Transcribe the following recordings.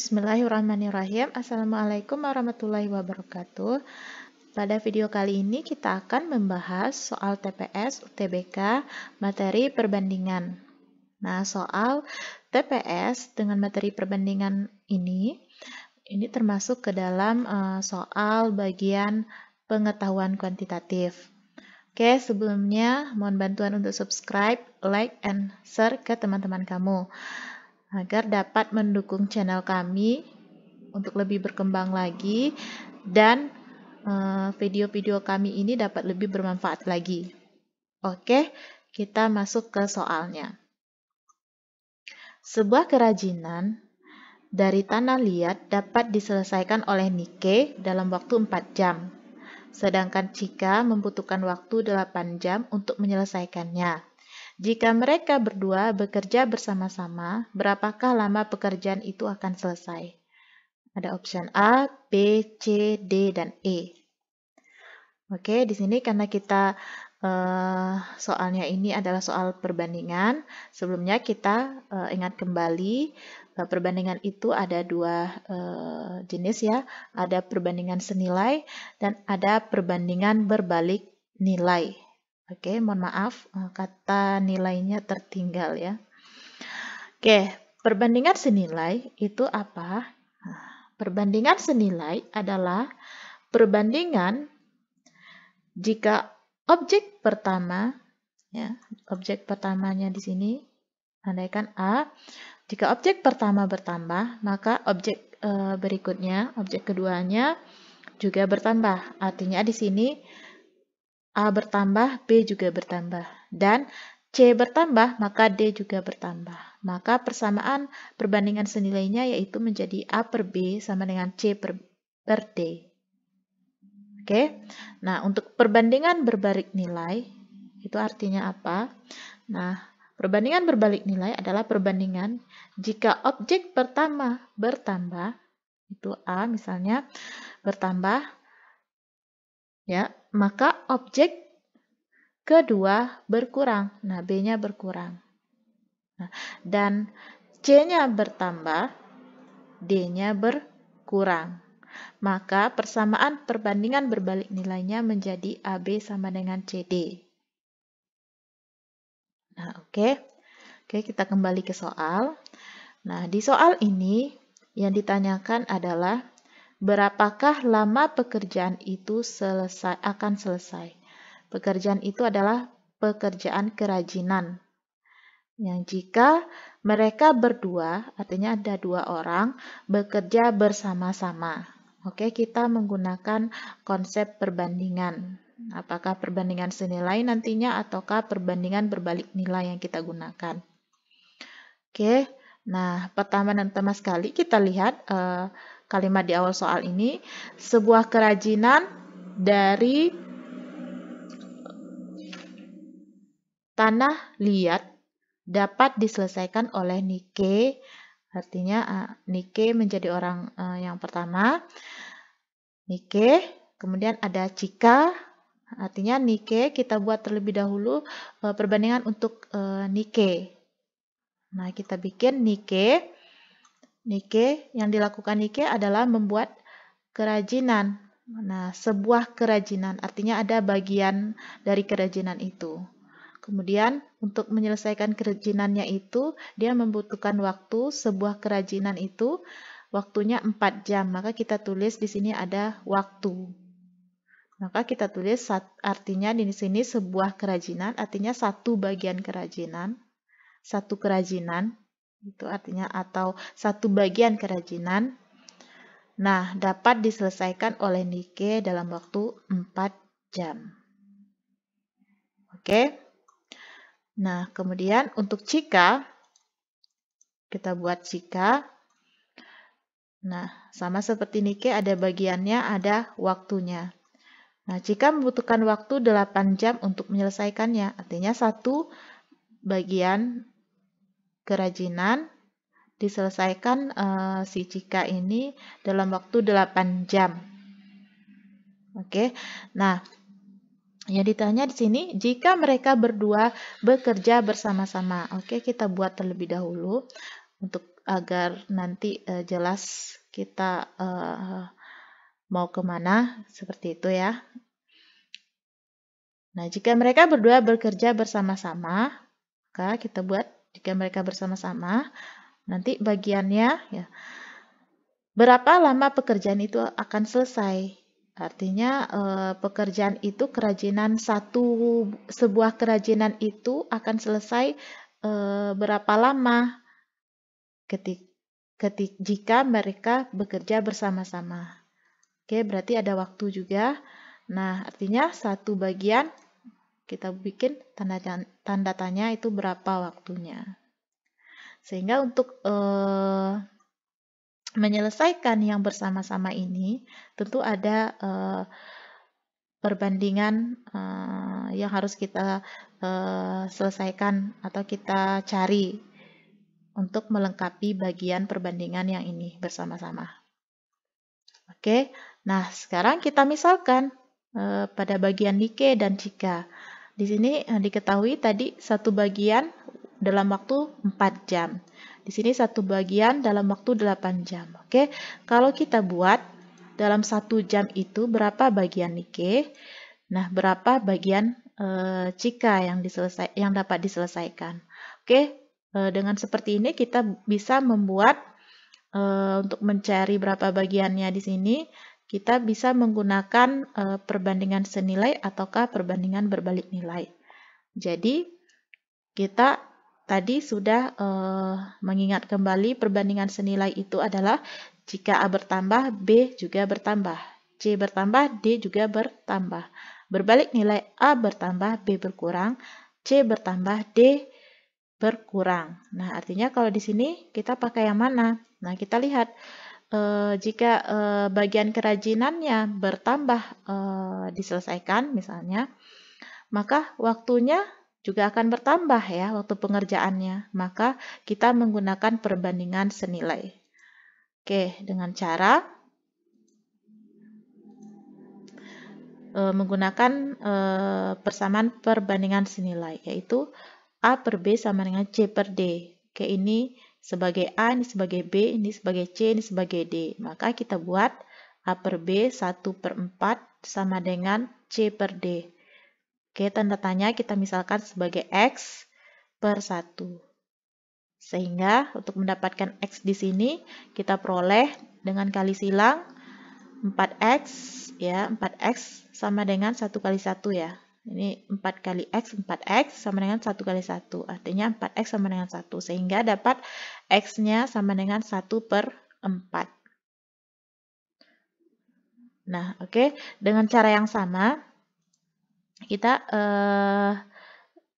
Bismillahirrahmanirrahim. Assalamualaikum warahmatullahi wabarakatuh. Pada video kali ini kita akan membahas soal TPS UTBK materi perbandingan. Nah, soal TPS dengan materi perbandingan ini termasuk ke dalam soal bagian pengetahuan kuantitatif. Oke, sebelumnya mohon bantuan untuk subscribe, like, and share ke teman-teman kamu agar dapat mendukung channel kami untuk lebih berkembang lagi dan video-video kami ini dapat lebih bermanfaat lagi. Oke, kita masuk ke soalnya. Sebuah kerajinan dari tanah liat dapat diselesaikan oleh Nike dalam waktu 4 jam. Sedangkan Chika membutuhkan waktu 8 jam untuk menyelesaikannya. Jika mereka berdua bekerja bersama-sama, berapakah lama pekerjaan itu akan selesai? Ada option A, B, C, D, dan E. Oke, di sini karena kita soalnya ini adalah soal perbandingan, sebelumnya kita ingat kembali perbandingan itu ada dua jenis ya, ada perbandingan senilai dan ada perbandingan berbalik nilai. Oke, mohon maaf, kata nilainya tertinggal ya. Oke, perbandingan senilai itu apa? Perbandingan senilai adalah perbandingan jika objek pertama, ya, objek pertamanya di sini, andaikan A, jika objek pertama bertambah, maka objek berikutnya, objek keduanya juga bertambah. Artinya di sini A bertambah, B juga bertambah. Dan C bertambah, maka D juga bertambah. Maka persamaan perbandingan senilainya yaitu menjadi A per B sama dengan C per D. Oke, nah untuk perbandingan berbalik nilai, itu artinya apa? Nah, perbandingan berbalik nilai adalah perbandingan jika objek pertama bertambah, itu A misalnya, bertambah, ya, maka objek kedua berkurang. Nah, B-nya berkurang. Nah, dan C-nya bertambah, D-nya berkurang. Maka persamaan perbandingan berbalik nilainya menjadi AB sama dengan CD. Nah, oke. Oke, kita kembali ke soal. Nah, di soal ini yang ditanyakan adalah berapakah lama pekerjaan itu akan selesai. Pekerjaan itu adalah pekerjaan kerajinan. Yang jika mereka berdua, artinya ada dua orang, bekerja bersama-sama. Oke, kita menggunakan konsep perbandingan. Apakah perbandingan senilai nantinya ataukah perbandingan berbalik nilai yang kita gunakan. Oke, nah pertama dan utama sekali kita lihat kalimat di awal soal ini, sebuah kerajinan dari tanah liat dapat diselesaikan oleh Nike, artinya Nike menjadi orang yang pertama, Nike, kemudian ada Chika, artinya Nike, kita buat terlebih dahulu perbandingan untuk Nike. Nah, kita bikin Nike, yang dilakukan Nike adalah membuat kerajinan. Nah, sebuah kerajinan, artinya ada bagian dari kerajinan itu. Kemudian untuk menyelesaikan kerajinannya itu, dia membutuhkan waktu, sebuah kerajinan itu waktunya 4 jam. Maka kita tulis di sini ada waktu. Maka kita tulis artinya di sini sebuah kerajinan, artinya satu bagian kerajinan. Satu kerajinan, itu artinya atau satu bagian kerajinan. Nah, dapat diselesaikan oleh Nike dalam waktu 4 jam. Oke. Nah, kemudian untuk Chika, kita buat Chika. Nah, sama seperti Nike ada bagiannya, ada waktunya. Nah, Chika membutuhkan waktu 8 jam untuk menyelesaikannya. Artinya satu bagian kerajinan diselesaikan si Chika ini dalam waktu 8 jam. Oke. Nah, yang ditanya di sini, jika mereka berdua bekerja bersama-sama. Oke, kita buat terlebih dahulu untuk agar nanti jelas kita mau kemana, seperti itu ya. Nah, jika mereka berdua bekerja bersama-sama, maka kita buat jika mereka bersama-sama, nanti bagiannya ya, berapa lama pekerjaan itu akan selesai. Artinya pekerjaan itu sebuah kerajinan itu akan selesai berapa lama jika mereka bekerja bersama-sama. Oke, berarti ada waktu juga. Nah, artinya satu bagian kita bikin tanda tanya itu berapa waktunya. Sehingga untuk menyelesaikan yang bersama-sama ini, tentu ada perbandingan yang harus kita selesaikan atau kita cari untuk melengkapi bagian perbandingan yang ini bersama-sama. Oke, nah sekarang kita misalkan pada bagian Nike dan Chika. Di sini diketahui tadi satu bagian dalam waktu 4 jam. Di sini satu bagian dalam waktu 8 jam. Oke, kalau kita buat dalam 1 jam itu berapa bagian Nike? Nah, berapa bagian Chika yang dapat diselesaikan? Oke, dengan seperti ini kita bisa membuat untuk mencari berapa bagiannya di sini, kita bisa menggunakan perbandingan senilai ataukah perbandingan berbalik nilai. Jadi, kita tadi sudah mengingat kembali perbandingan senilai itu adalah jika A bertambah, B juga bertambah. C bertambah, D juga bertambah. Berbalik nilai A bertambah, B berkurang, C bertambah, D berkurang. Nah, artinya kalau di sini kita pakai yang mana? Nah, kita lihat jika bagian kerajinannya bertambah diselesaikan misalnya, maka waktunya juga akan bertambah ya, waktu pengerjaannya. Maka kita menggunakan perbandingan senilai. Oke, dengan cara menggunakan persamaan perbandingan senilai, yaitu A per B sama dengan C per D. Oke, ini sebagai A, ini sebagai B, ini sebagai C, ini sebagai D. Maka kita buat A per B 1/4 sama dengan C per D. Oke, tanda tanya kita misalkan sebagai X per 1. Sehingga untuk mendapatkan X di sini, kita peroleh dengan kali silang 4X, ya, 4X sama dengan 1 kali 1 ya. Ini 4 kali X, 4X sama dengan 1 kali 1. Artinya 4X sama dengan 1. Sehingga dapat X-nya sama dengan 1/4. Nah, oke. Dengan cara yang sama, kita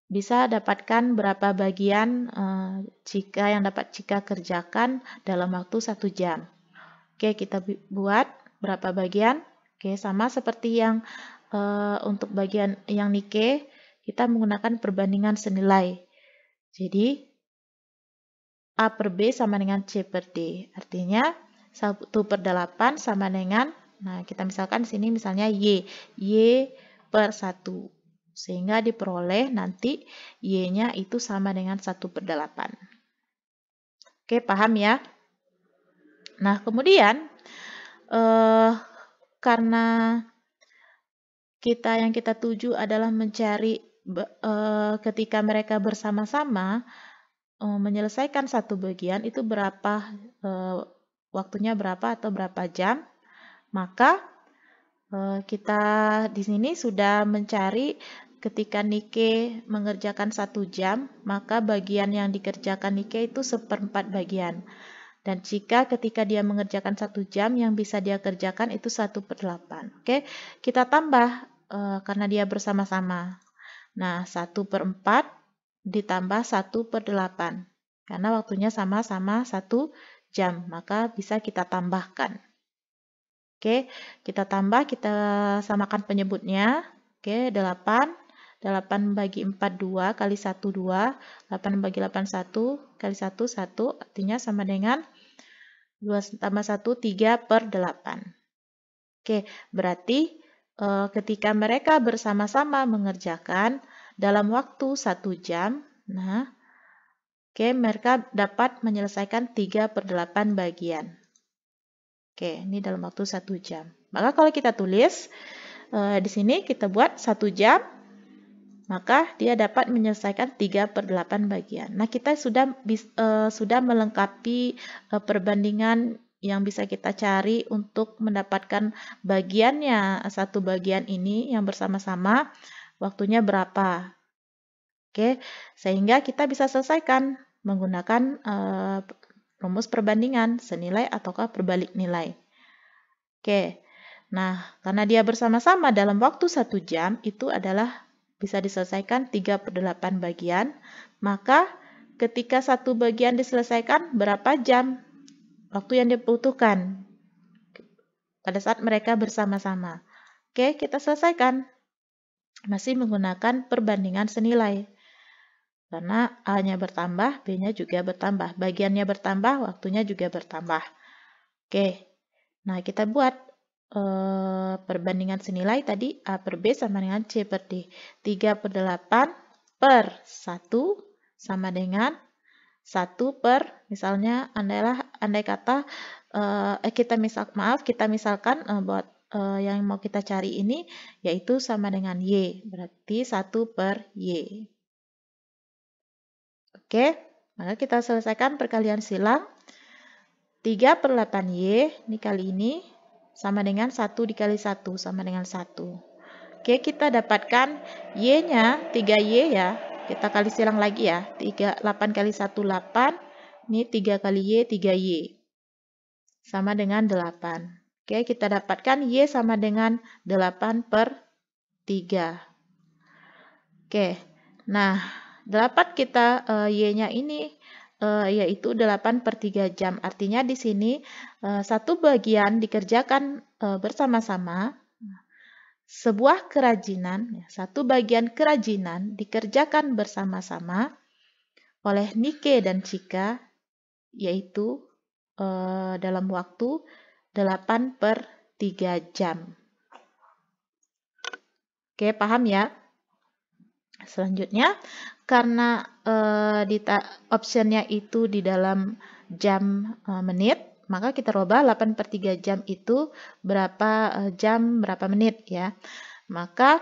bisa dapatkan berapa bagian jika yang dapat Chika kerjakan dalam waktu 1 jam. Oke, kita buat berapa bagian. Oke, sama seperti yang untuk bagian yang Nike, kita menggunakan perbandingan senilai. Jadi, A per B sama dengan C per D. Artinya, 1/8 sama dengan, nah kita misalkan di sini misalnya Y per 1. Sehingga diperoleh nanti Y-nya itu sama dengan 1/8. Oke, paham ya? Nah, kemudian, karena yang kita tuju adalah mencari ketika mereka bersama-sama menyelesaikan satu bagian itu berapa waktunya berapa atau berapa jam, maka kita di sini sudah mencari ketika Nike mengerjakan 1 jam, maka bagian yang dikerjakan Nike itu 1/4 bagian. Dan jika ketika dia mengerjakan 1 jam, yang bisa dia kerjakan itu 1/8. Oke, kita tambah karena dia bersama-sama. Nah, 1/4 ditambah 1/8. Karena waktunya sama-sama 1 jam, maka bisa kita tambahkan. Oke, kita tambah, kita samakan penyebutnya. Oke, 8. 8 bagi 4, 2, kali 1, 2. 8 bagi 8, 1, kali 1, 1. Artinya sama dengan 2 tambah 1, 3/8. Oke, berarti ketika mereka bersama-sama mengerjakan dalam waktu 1 jam, nah, Oke, mereka dapat menyelesaikan 3/8 bagian. Oke, ini dalam waktu 1 jam. Maka kalau kita tulis di sini kita buat 1 jam, maka dia dapat menyelesaikan 3/8 bagian. Nah, kita sudah melengkapi perbandingan yang bisa kita cari untuk mendapatkan bagiannya. Satu bagian ini yang bersama-sama waktunya berapa. Oke, sehingga kita bisa selesaikan menggunakan rumus perbandingan senilai ataukah berbalik nilai. Oke, nah karena dia bersama-sama dalam waktu 1 jam itu adalah bisa diselesaikan 3/8 bagian, maka ketika satu bagian diselesaikan berapa jam waktu yang dibutuhkan pada saat mereka bersama-sama. Oke, kita selesaikan masih menggunakan perbandingan senilai. Karena A-nya bertambah, B-nya juga bertambah. Bagiannya bertambah, waktunya juga bertambah. Oke, nah kita buat perbandingan senilai tadi A per B sama dengan C per D. 3/8 per 1 sama dengan 1 per, misalnya andai kata kita misalkan buat yang mau kita cari ini yaitu sama dengan Y, berarti 1 per Y. Oke, maka kita selesaikan perkalian silang. 3/8Y ini kali ini sama dengan 1 dikali 1 sama dengan 1. Oke, kita dapatkan Y-nya 3Y ya. Kita kali silang lagi ya. 8 kali 1, 8. Ini 3 kali Y, 3Y. Sama dengan 8. Oke, kita dapatkan Y sama dengan 8 per 3. Oke, nah dapat kita Y-nya ini yaitu 8 per 3 jam. Artinya di sini satu bagian dikerjakan bersama-sama. Sebuah kerajinan, satu bagian kerajinan dikerjakan bersama-sama oleh Nike dan Chika, yaitu dalam waktu 8 per 3 jam. Oke, paham ya? Selanjutnya, karena optionnya itu di dalam jam menit, maka kita rubah 8 per 3 jam itu berapa jam, berapa menit ya. Maka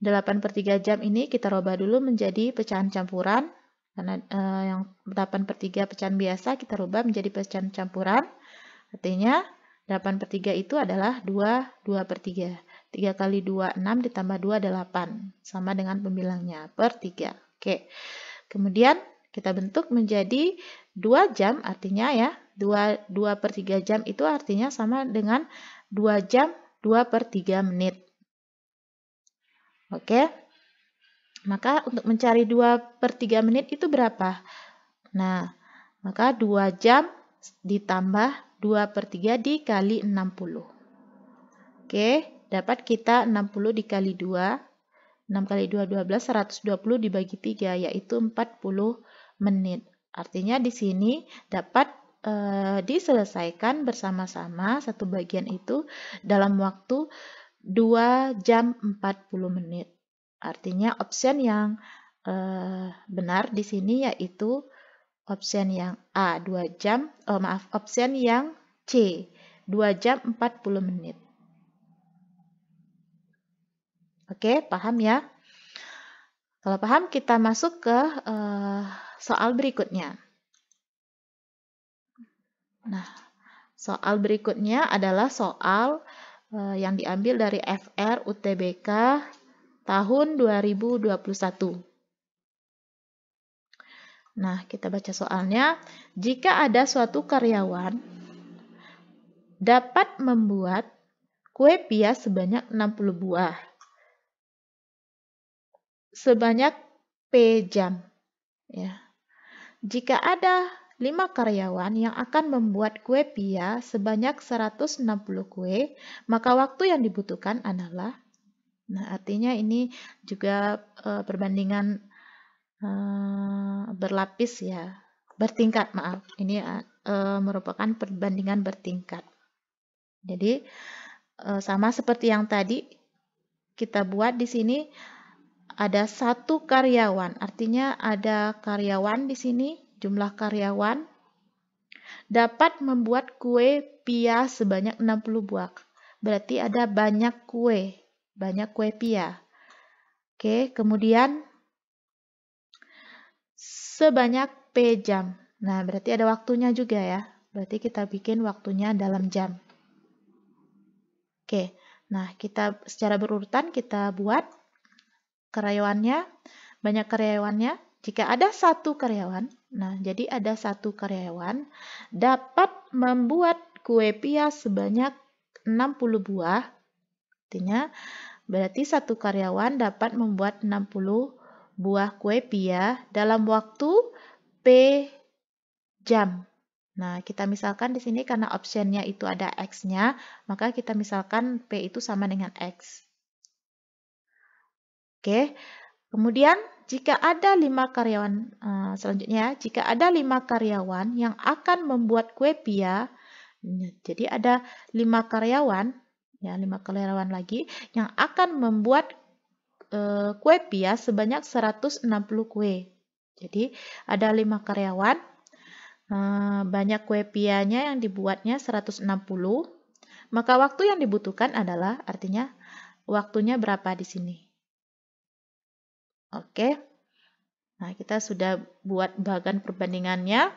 8 per 3 jam ini kita rubah dulu menjadi pecahan campuran. Karena yang 8 per 3 pecahan biasa kita rubah menjadi pecahan campuran. Artinya 8 per 3 itu adalah 2 per 3. 3 kali 2, 6 ditambah 2, 8. Sama dengan pembilangnya, per 3. Oke. Kemudian kita bentuk menjadi 2 jam, artinya ya, 2 per 3 jam itu artinya sama dengan 2 jam, 2 per 3 menit. Oke. Maka untuk mencari 2 per 3 menit itu berapa? Nah, maka 2 jam ditambah 2 per 3 dikali 60. Oke. Dapat kita 60 dikali 2, 6 kali 2, 12, 120 dibagi 3, yaitu 40 menit. Artinya di sini dapat diselesaikan bersama-sama satu bagian itu dalam waktu 2 jam 40 menit. Artinya option yang benar di sini yaitu option yang A, 2 jam, option yang C, 2 jam 40 menit. Oke, paham ya? Kalau paham, kita masuk ke soal berikutnya. Nah, soal berikutnya adalah soal yang diambil dari FR UTBK tahun 2021. Nah, kita baca soalnya. Jika ada suatu karyawan dapat membuat kue pia sebanyak 60 buah. Sebanyak P jam. Ya. Jika ada 5 karyawan yang akan membuat kue pia sebanyak 160 kue, maka waktu yang dibutuhkan adalah, nah artinya ini juga perbandingan berlapis ya, bertingkat maaf, ini merupakan perbandingan bertingkat. Jadi sama seperti yang tadi kita buat di sini, ada satu karyawan, artinya ada karyawan di sini, jumlah karyawan dapat membuat kue pia sebanyak 60 buah. Berarti ada banyak kue pia. Oke, kemudian sebanyak P jam. Nah, berarti ada waktunya juga ya. Berarti kita bikin waktunya dalam jam. Oke, nah kita secara berurutan kita buat karyawannya, banyak karyawannya. Jika ada satu karyawan, nah jadi ada satu karyawan dapat membuat kue pia sebanyak 60 buah. Artinya berarti satu karyawan dapat membuat 60 buah kue pia dalam waktu P jam. Nah, kita misalkan di sini karena optionnya itu ada X-nya, maka kita misalkan P itu sama dengan X. Oke, kemudian jika ada 5 karyawan, selanjutnya, jika ada 5 karyawan yang akan membuat kue pia, jadi ada 5 karyawan, ya 5 karyawan lagi, yang akan membuat kue pia sebanyak 160 kue. Jadi ada 5 karyawan, banyak kue pianya yang dibuatnya 160, maka waktu yang dibutuhkan adalah, artinya waktunya berapa di sini. Oke, nah kita sudah buat bagan perbandingannya.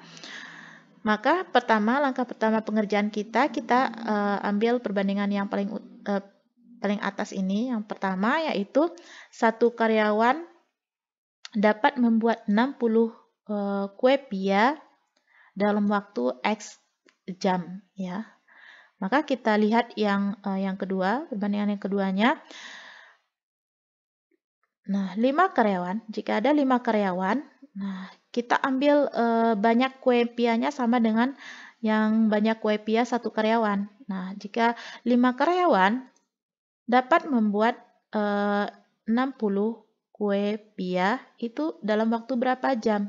Maka langkah pertama pengerjaan kita ambil perbandingan yang paling atas ini. Yang pertama yaitu satu karyawan dapat membuat 60 kue pia dalam waktu X jam, ya. Maka kita lihat yang kedua, perbandingan yang keduanya. Nah, 5 karyawan, jika ada 5 karyawan, nah kita ambil banyak kue pianya sama dengan yang banyak kue pia satu karyawan. Nah, jika 5 karyawan dapat membuat 60 kue pia itu dalam waktu berapa jam?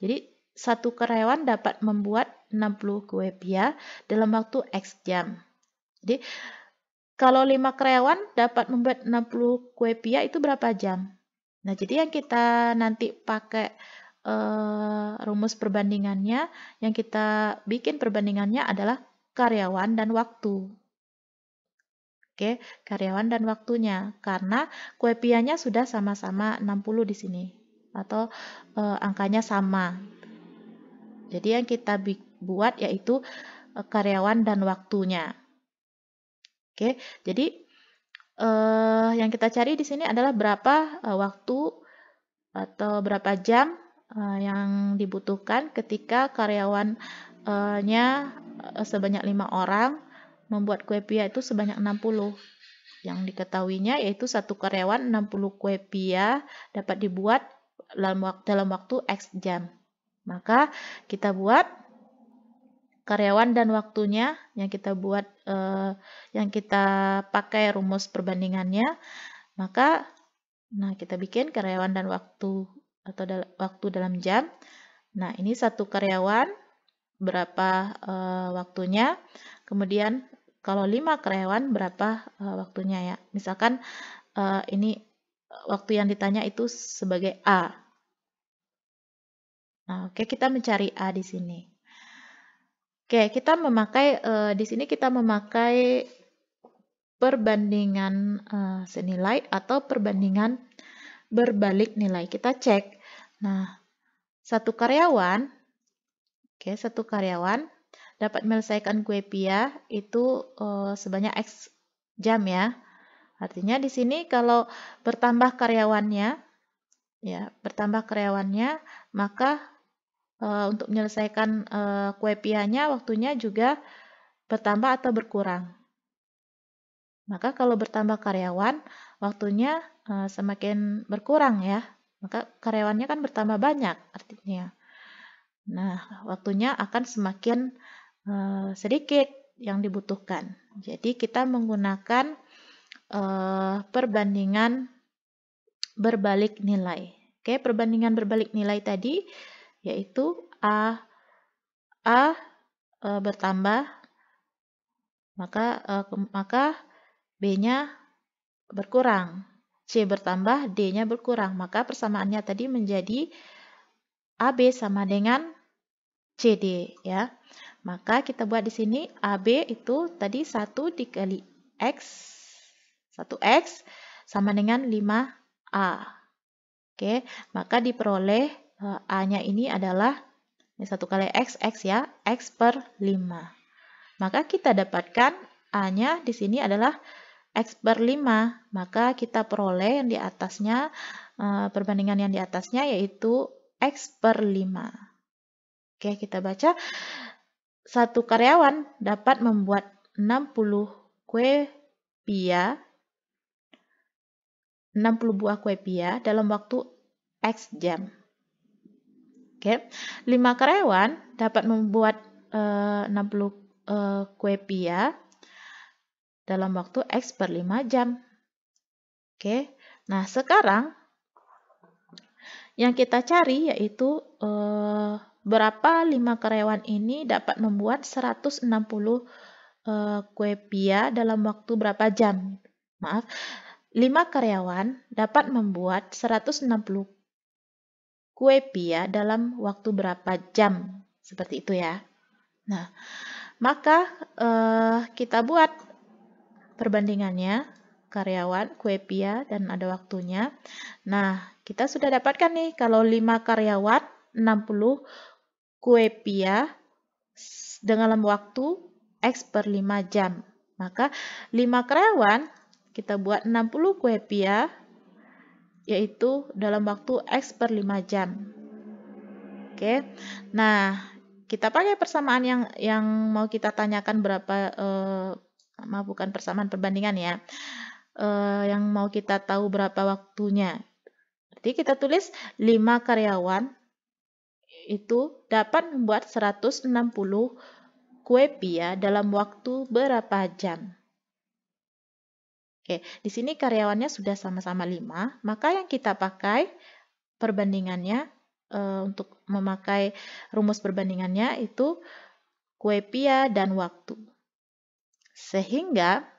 Jadi satu karyawan dapat membuat 60 kue pia dalam waktu X jam. Jadi kalau 5 karyawan dapat membuat 60 kue pia itu berapa jam? Nah, jadi yang kita nanti pakai rumus perbandingannya, yang kita bikin perbandingannya adalah karyawan dan waktu. Oke, karyawan dan waktunya. Karena kue pianya sudah sama-sama 60 di sini. Atau angkanya sama. Jadi yang kita buat yaitu karyawan dan waktunya. Oke, jadi yang kita cari di sini adalah berapa waktu atau berapa jam yang dibutuhkan ketika karyawannya sebanyak 5 orang membuat kue pia itu sebanyak 60. Yang diketahuinya yaitu satu karyawan 60 kue pia dapat dibuat dalam waktu X jam. Maka kita buat karyawan dan waktunya yang kita buat yang kita pakai rumus perbandingannya. Maka kita bikin karyawan dan waktu atau waktu dalam jam. Nah, ini satu karyawan berapa waktunya. Kemudian kalau 5 karyawan berapa waktunya ya. Misalkan ini waktu yang ditanya itu sebagai A. Nah, oke, kita mencari A di sini. Oke, kita memakai di sini kita memakai perbandingan senilai atau perbandingan berbalik nilai. Kita cek. Nah, satu karyawan dapat menyelesaikan kue pia itu sebanyak X jam ya. Artinya di sini kalau bertambah karyawannya, maka untuk menyelesaikan kue pianya waktunya juga bertambah atau berkurang. Maka kalau bertambah karyawan, waktunya semakin berkurang ya. Maka karyawannya kan bertambah banyak artinya. Nah, waktunya akan semakin sedikit yang dibutuhkan. Jadi kita menggunakan perbandingan berbalik nilai. Oke, perbandingan berbalik nilai tadi yaitu A bertambah, maka B-nya berkurang. C bertambah, D-nya berkurang. Maka persamaannya tadi menjadi AB sama dengan CD ya. Maka kita buat di sini AB itu tadi 1 dikali X, 1X sama dengan 5A. Oke, maka diperoleh A-nya ini adalah 1 kali X ya, X per 5. Maka kita dapatkan A-nya di sini adalah X per 5. Maka kita peroleh yang di atasnya, perbandingan yang di atasnya yaitu X per 5. Oke, kita baca. Satu karyawan dapat membuat 60 kue pia, 60 buah kue pia dalam waktu X jam. Oke, 5 karyawan dapat membuat 60 kue pia dalam waktu X per 5 jam. Oke, nah sekarang yang kita cari yaitu berapa 5 karyawan ini dapat membuat 160 kue pia dalam waktu berapa jam. Maaf, 5 karyawan dapat membuat 160 kue pia dalam waktu berapa jam. Seperti itu ya. Nah, maka kita buat perbandingannya, karyawan, kue pia, dan ada waktunya. Nah, kita sudah dapatkan nih, kalau 5 karyawan, 60 kue pia dengan waktu X per 5 jam. Maka 5 karyawan, kita buat 60 kue pia, yaitu dalam waktu X per 5 jam. Oke, nah kita pakai persamaan yang mau kita tanyakan berapa, bukan persamaan perbandingan ya, yang mau kita tahu berapa waktunya. Jadi kita tulis 5 karyawan itu dapat membuat 160 kue pia dalam waktu berapa jam. Oke, di sini karyawannya sudah sama-sama 5, maka yang kita pakai perbandingannya untuk memakai rumus perbandingannya itu kue pia dan waktu. Sehingga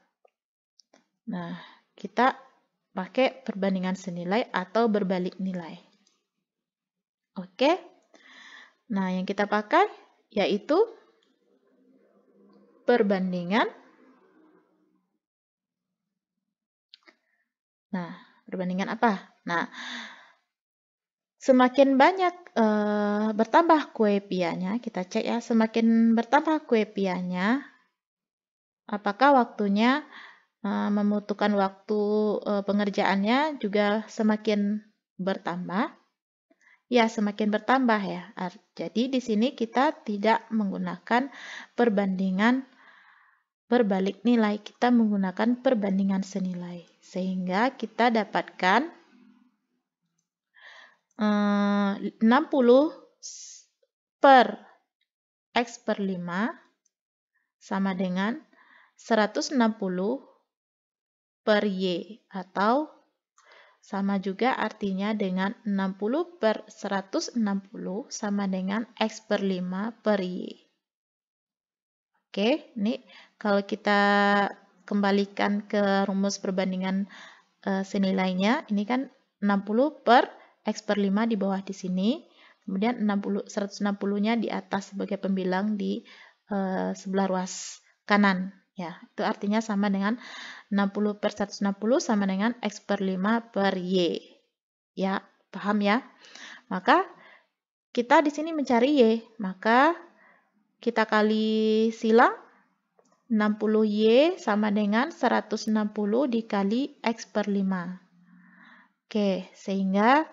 nah, kita pakai perbandingan senilai atau berbalik nilai. Oke. Nah, yang kita pakai yaitu perbandingan. Nah, perbandingan apa? Nah, semakin banyak bertambah kue pianya, kita cek ya, semakin bertambah kue pianya, apakah waktunya membutuhkan waktu pengerjaannya juga semakin bertambah? Ya, semakin bertambah ya. Jadi di sini kita tidak menggunakan perbandingan berbalik nilai, kita menggunakan perbandingan senilai. Sehingga kita dapatkan 60 per X per 5 sama dengan 160 per Y, atau sama juga artinya dengan 60 per 160 sama dengan X per 5 per Y. Oke, ini kalau kita kembalikan ke rumus perbandingan senilainya, ini kan 60 per X per 5 di bawah di sini, kemudian 160-nya di atas sebagai pembilang di sebelah ruas kanan. Ya, itu artinya sama dengan 60 per 160 sama dengan X per 5 per Y. Ya, paham ya? Maka kita di sini mencari Y, maka kita kali silang 60Y sama dengan 160 dikali X per 5. Oke, sehingga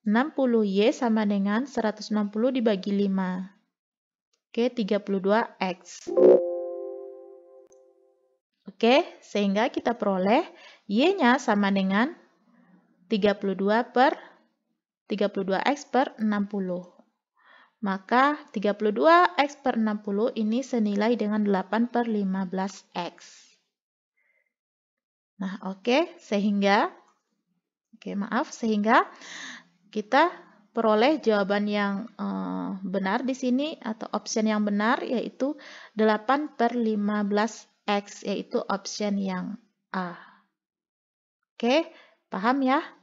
60Y sama dengan 160 dibagi 5. Oke, 32X. Oke, sehingga kita peroleh Y-nya sama dengan 32 per 32X per 60. Maka 32X per 60 ini senilai dengan 8 per 15X. Nah, sehingga kita peroleh jawaban yang benar di sini, atau option yang benar, yaitu 8 per 15X, yaitu option yang A. Oke, Paham ya?